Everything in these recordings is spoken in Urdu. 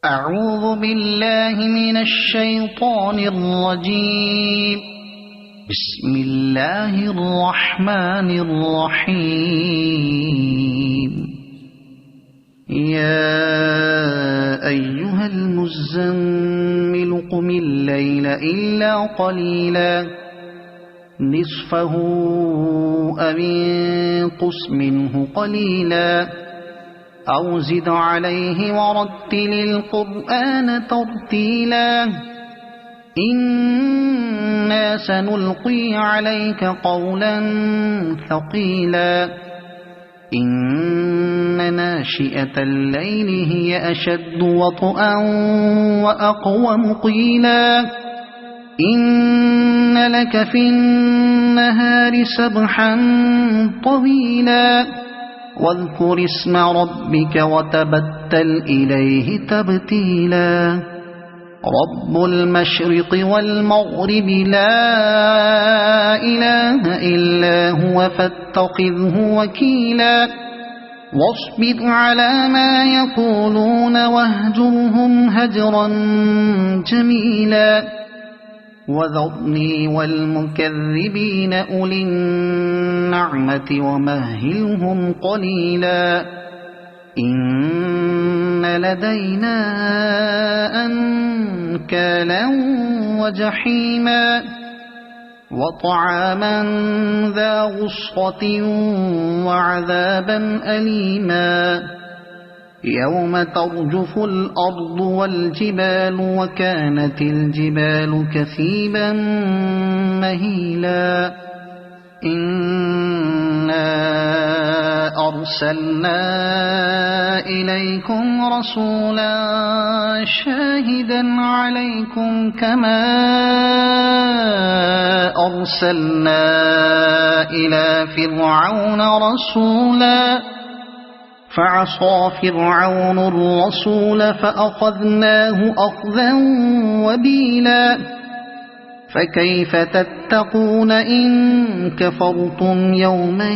أعوذ بالله من الشيطان الرجيم. بسم الله الرحمن الرحيم. يا أيها المزمل قم الليل إلا قليلا نصفه أو انقص منه قليلا أو زد عليه ورتل القرآن ترتيلا إنا سنلقي عليك قولا ثقيلا إن ناشئة الليل هي أشد وطئا وأقوم قيلا إن لك في النهار سبحا طويلا واذكر اسم ربك وتبتل إليه تبتيلا رب المشرق والمغرب لا إله إلا هو فاتخذه وكيلا واصبر على ما يقولون واهجرهم هجرا جميلا وذرني والمكذبين أولي النعمة ومهلهم قليلا إن لدينا أنكالا وجحيما وطعاما ذا غصة وعذابا أليما يوم ترجف الأرض والجبال وكانت الجبال كثيبا مهيلا إنا أرسلنا إليكم رسولا شاهدا عليكم كما أرسلنا إلى فرعون رسولا فعصى فرعون الرسول فأخذناه أخذا وبيلا فكيف تتقون إن كفرتم يوما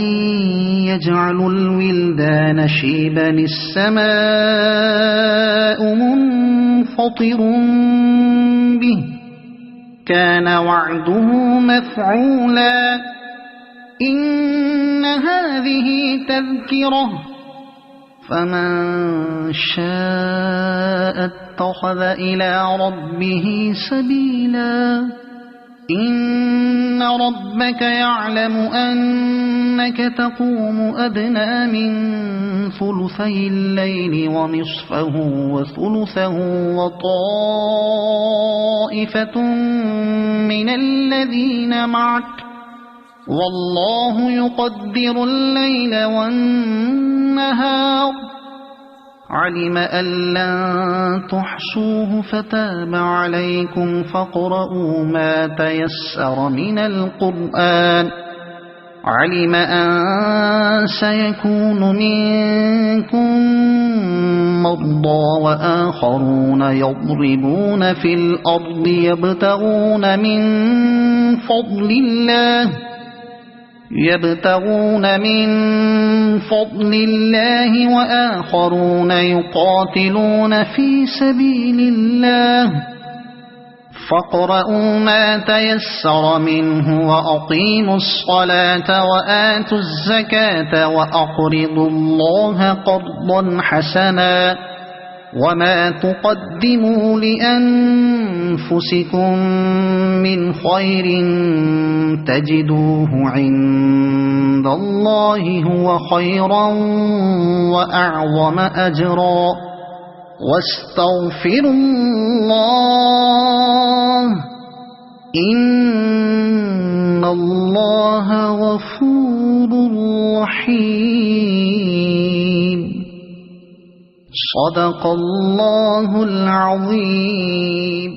يجعل الولدان شيبا السماء منفطر به كان وعده مفعولا إن هذه تذكرة فمن شاء اتخذ إلى ربه سبيلا إن ربك يعلم أنك تقوم أدنى من ثلثي الليل ونصفه وثلثه وطائفة من الذين معك والله يقدر الليل والنهار علم أن لن تحصوه فتاب عليكم فاقرؤوا ما تيسر من القرآن علم أن سيكون منكم مرضى وآخرون يضربون في الأرض يبتغون من فضل الله وآخرون يقاتلون في سبيل الله فاقرؤوا ما تيسر منه وأقيموا الصلاة وآتوا الزكاة وأقرضوا الله قرضا حسنا وما تقدموا لأنفسكم من خير تجدوه عند الله هو خيرا وأعظم أجرا واستغفروا الله إن الله غفور رحيم صدق الله العظيم.